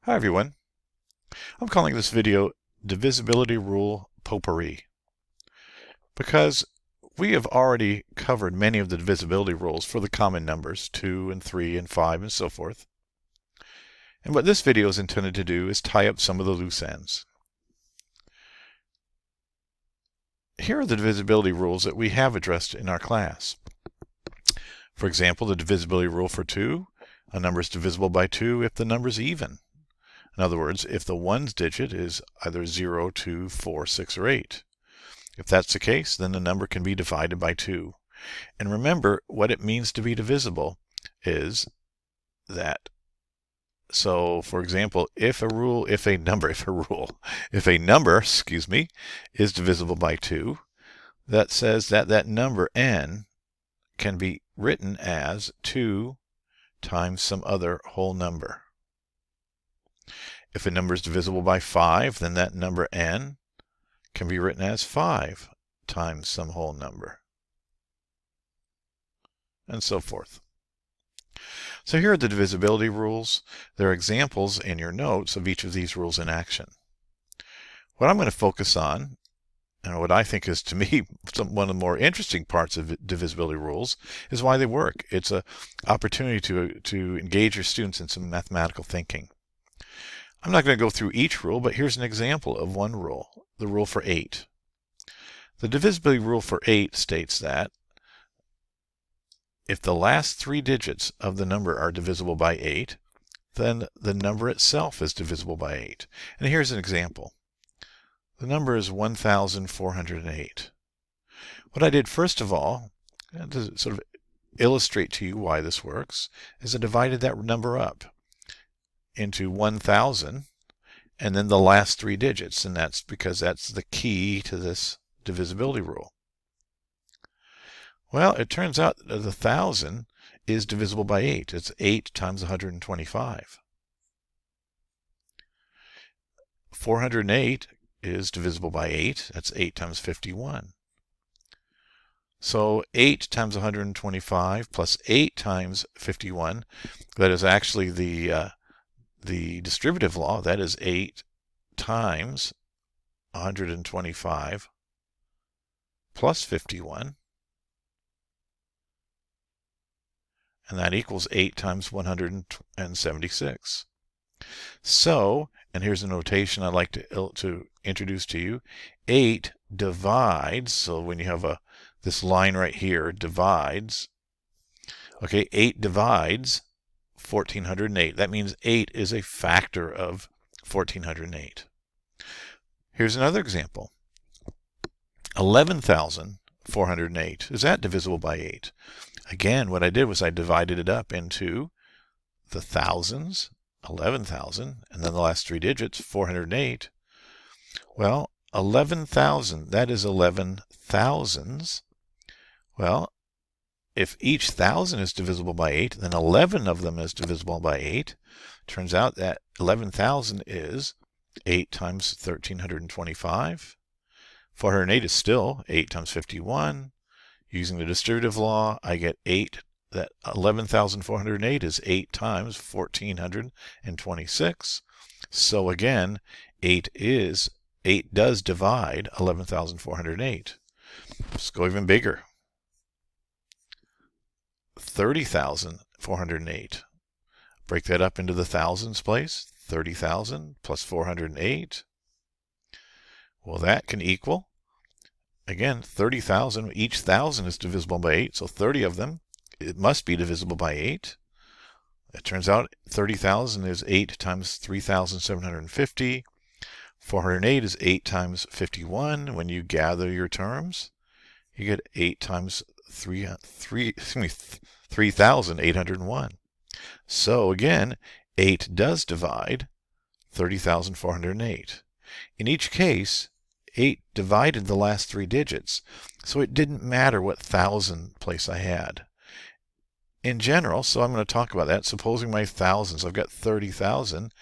Hi everyone. I'm calling this video Divisibility Rule Potpourri because we have already covered many of the divisibility rules for the common numbers 2 and 3 and 5 and so forth. And what this video is intended to do is tie up some of the loose ends. Here are the divisibility rules that we have addressed in our class. For example, the divisibility rule for 2, a number is divisible by 2 if the number is even. In other words, if the ones digit is either 0, 2, 4, 6, or 8. If that's the case, then the number can be divided by 2. And remember, what it means to be divisible is that, so for example, if a number is divisible by 2, that says that that number n can be written as 2 times some other whole number. If a number is divisible by 5, then that number n can be written as 5 times some whole number, and so forth. So here are the divisibility rules. There are examples in your notes of each of these rules in action. What I'm going to focus on, and what I think is, to me, one of the more interesting parts of divisibility rules, is why they work. It's an opportunity to engage your students in some mathematical thinking. I'm not going to go through each rule, but here's an example of one rule, the rule for 8. The divisibility rule for 8 states that if the last 3 digits of the number are divisible by 8, then the number itself is divisible by 8. And here's an example. The number is 1,408. What I did first of all, to sort of illustrate to you why this works, is I divided that number up into 1,000 and then the last 3 digits, and that's because that's the key to this divisibility rule. Well, it turns out that the 1,000 is divisible by 8. It's 8 times 125. 408 is divisible by 8. That's 8 times 51. So 8 times 125 plus 8 times 51, that is actually the distributive law. That is 8 times 125 plus 51, and that equals 8 times 176. So, and here's a notation I'd like to introduce to you. 8 divides, so when you have this line right here, divides, okay, 8 divides 1,408. That means 8 is a factor of 1,408. Here's another example. 11,408. Is that divisible by 8? Again, what I did was I divided it up into the thousands, 11,000, and then the last 3 digits, 408. Well, 11,000, that is 11 thousands. Well, if each 1,000 is divisible by 8, then 11 of them is divisible by 8. Turns out that 11,000 is 8 times 1,325. 408 is still 8 times 51. Using the distributive law, I get 8. That 11,408 is 8 times 1,426. So again, 8 does divide 11,408. Let's go even bigger. 30,408. Break that up into the thousands place. 30,000 plus 408. Well, that can equal, again, 30,000. Each 1,000 is divisible by 8, so 30 of them, it must be divisible by 8. It turns out 30,000 is 8 times 3,750. 408 is 8 times 51. When you gather your terms, you get 8 times 3,801. So again, 8 does divide 30,408. In each case, 8 divided the last 3 digits, so it didn't matter what 1,000 place I had. In general, so I'm going to talk about that. Supposing my thousands, I've got 30,000,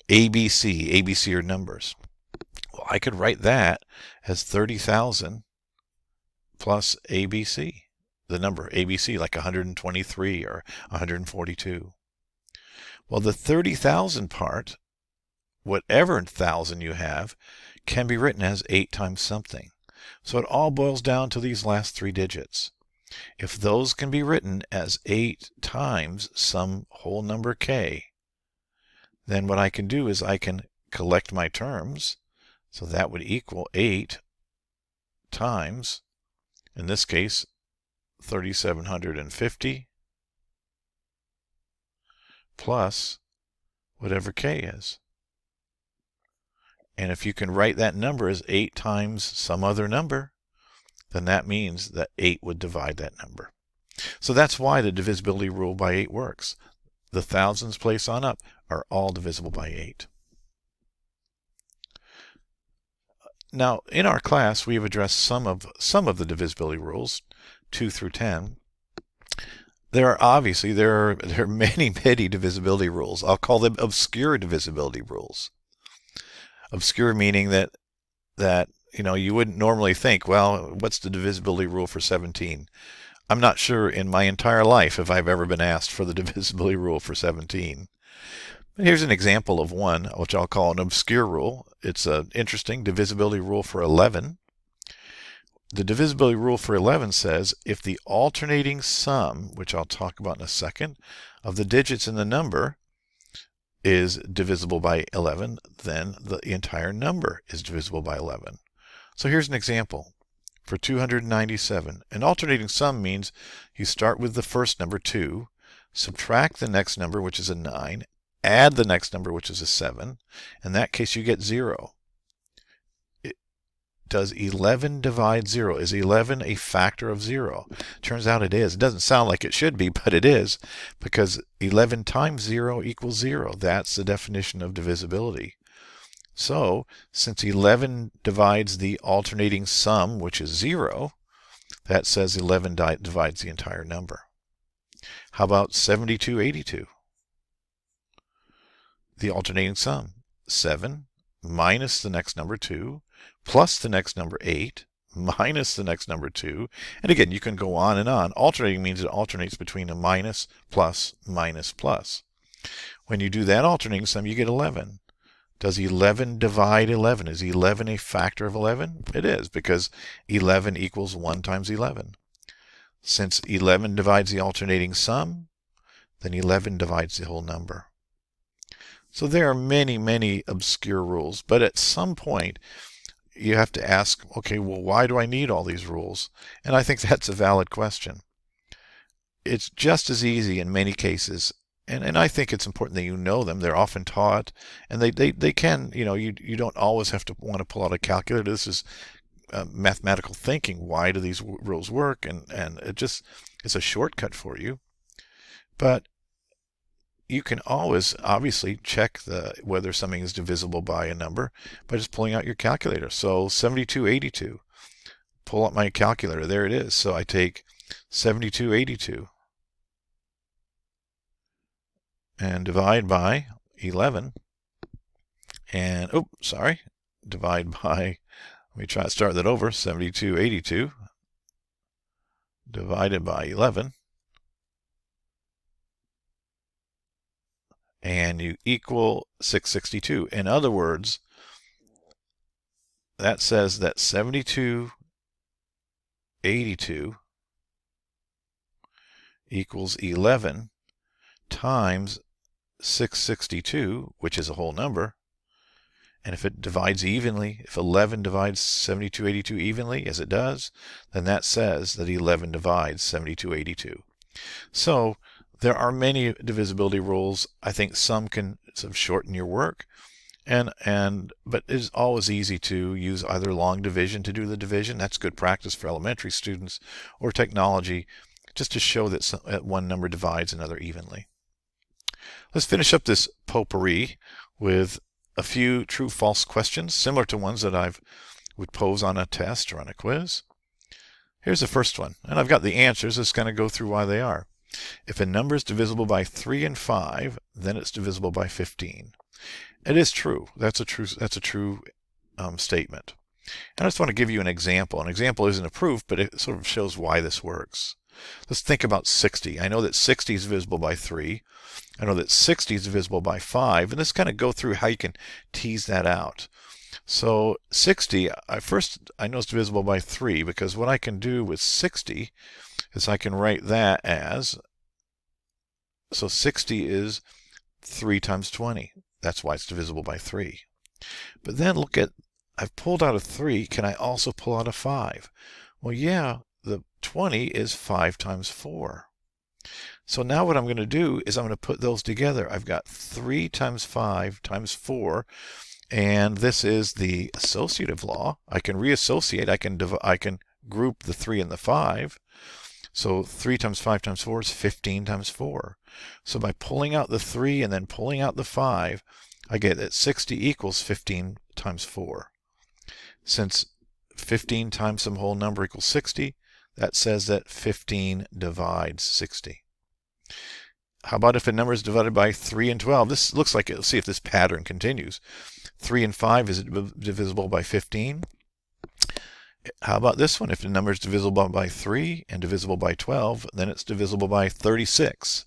ABC are numbers. Well, I could write that as 30,000 plus ABC, the number ABC, like 123 or 142. Well, the 30,000 part whatever 1,000 you have can be written as 8 times something. So it all boils down to these last 3 digits. If those can be written as 8 times some whole number k, then what I can do is I can collect my terms. So that would equal 8 times, in this case, 3,750 plus whatever k is. And if you can write that number as 8 times some other number, then that means that 8 would divide that number. So that's why the divisibility rule by 8 works. The thousands place on up are all divisible by 8. Now, in our class, we have addressed some of the divisibility rules, 2 through 10. There are many divisibility rules. I'll call them obscure divisibility rules. Obscure meaning that you wouldn't normally think, well, what's the divisibility rule for 17? I'm not sure in my entire life if I've ever been asked for the divisibility rule for 17. But here's an example of one, which I'll call an obscure rule. It's an interesting divisibility rule for 11. The divisibility rule for 11 says if the alternating sum, which I'll talk about in a second, of the digits in the number is divisible by 11, then the entire number is divisible by 11. So here's an example. For 297, an alternating sum means you start with the first number, 2, subtract the next number, which is a 9, add the next number, which is a 7. In that case, you get 0. Does 11 divide 0? Is 11 a factor of 0? Turns out it is. It doesn't sound like it should be, but it is, because 11 times 0 equals 0. That's the definition of divisibility. So, since 11 divides the alternating sum, which is 0, that says 11 divides the entire number. How about 7282? The alternating sum, 7 minus the next number 2, plus the next number 8, minus the next number 2. And again, you can go on and on. Alternating means it alternates between a minus, plus, minus, plus. When you do that alternating sum, you get 11. Does 11 divide 11? Is 11 a factor of 11? It is, because 11 equals 1 times 11. Since 11 divides the alternating sum, then 11 divides the whole number. So there are many obscure rules, but at some point you have to ask, okay, well, why do I need all these rules? And I think that's a valid question. It's just as easy in many cases, and I think it's important that you know them. They're often taught, and they can, you don't always have to want to pull out a calculator. This is mathematical thinking. Why do these rules work? And it's a shortcut for you. But you can always obviously check whether something is divisible by a number by just pulling out your calculator. So 7282, pull out my calculator. There it is. So I take 7282 and divide by 11. And, divide by, let me try to start that over, 7282 divided by 11. And you equal 662. In other words, that says that 7282 equals 11 times 662, which is a whole number. And if it divides evenly, if 11 divides 7282 evenly, as it does, then that says that 11 divides 7282. So there are many divisibility rules. I think some can sort of shorten your work, but it's always easy to use either long division to do the division. That's good practice for elementary students, or technology, just to show that one number divides another evenly. Let's finish up this potpourri with a few true-false questions, similar to ones that I would pose on a test or on a quiz. Here's the first one, and I've got the answers. Let's kind of go through why they are. If a number is divisible by 3 and 5, then it's divisible by 15. It is true. That's a true statement. And I just want to give you an example. An example isn't a proof, but it sort of shows why this works. Let's think about 60. I know that 60 is divisible by 3. I know that 60 is divisible by 5. And let's kind of go through how you can tease that out. So 60, I know it's divisible by 3, because what I can do with 60 is I can write that as, so 60 is 3 times 20. That's why it's divisible by 3. But then look at, I've pulled out a 3. Can I also pull out a 5? Well, yeah, the 20 is 5 times 4. So now what I'm going to do is I'm going to put those together. I've got 3 times 5 times 4. And this is the associative law. I can reassociate. I can group the 3 and the 5. So 3 times 5 times 4 is 15 times 4. So by pulling out the 3 and then pulling out the 5, I get that 60 equals 15 times 4. Since 15 times some whole number equals 60, that says that 15 divides 60. How about if a number is divided by 3 and 12? This looks like, let's see if this pattern continues. 3 and 5 is divisible by 15. How about this one? If the number is divisible by 3 and divisible by 12, then it's divisible by 36.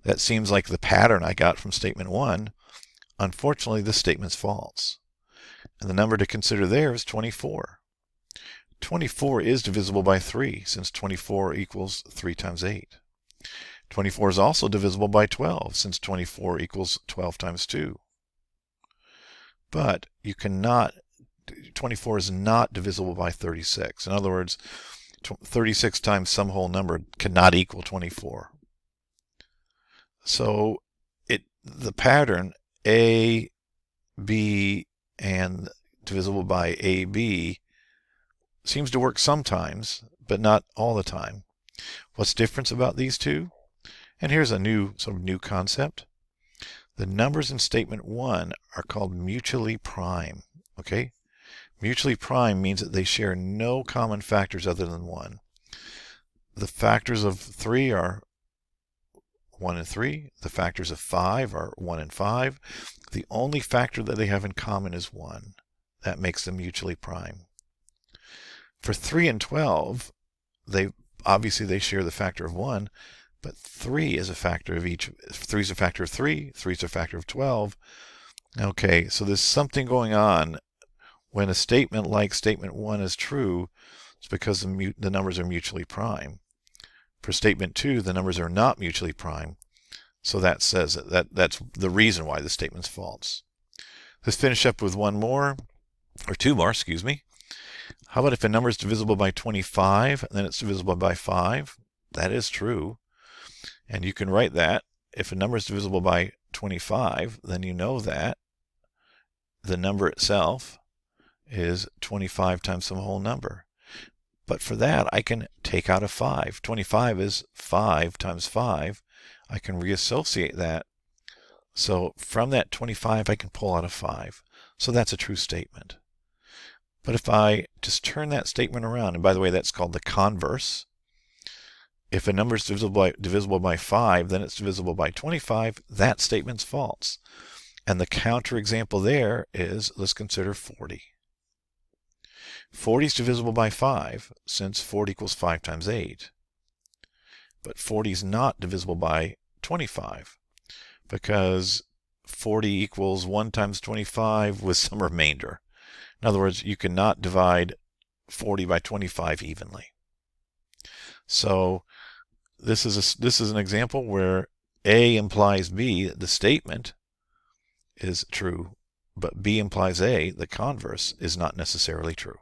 That seems like the pattern I got from statement 1. Unfortunately, this statement's false. And the number to consider there is 24. 24 is divisible by 3, since 24 equals 3 times 8. 24 is also divisible by 12, since 24 equals 12 times 2. But you cannot, 24 is not divisible by 36. In other words, 36 times some whole number cannot equal 24. So the pattern A, B, and divisible by AB seems to work sometimes, but not all the time. What's different about these two? And here's a sort of new concept. The numbers in statement 1 are called mutually prime. Okay? Mutually prime means that they share no common factors other than 1. The factors of 3 are 1 and 3. The factors of 5 are 1 and 5. The only factor that they have in common is 1. That makes them mutually prime. For 3 and 12, obviously they share the factor of 1, but 3 is a factor of each. 3 is a factor of 3. 3 is a factor of 12. Okay, so there's something going on when a statement like statement 1 is true. It's because the numbers are mutually prime. For statement 2, the numbers are not mutually prime. So that says that's the reason why the statement's false. Let's finish up with one more, or two more, excuse me. How about if a number is divisible by 25 and then it's divisible by 5? That is true. And you can write that. If a number is divisible by 25, then you know that the number itself is 25 times some whole number. But for that, I can take out a 5. 25 is 5 times 5. I can reassociate that. So from that 25, I can pull out a 5. So that's a true statement. But if I just turn that statement around, and by the way, that's called the converse. If a number is divisible by 5, then it's divisible by 25. That statement's false. And the counterexample there is, let's consider 40. 40 is divisible by 5, since 40 equals 5 times 8. But 40 is not divisible by 25, because 40 equals 1 times 25 with some remainder. In other words, you cannot divide 40 by 25 evenly. So this is an example where A implies B, the statement is true, but B implies A, the converse, is not necessarily true.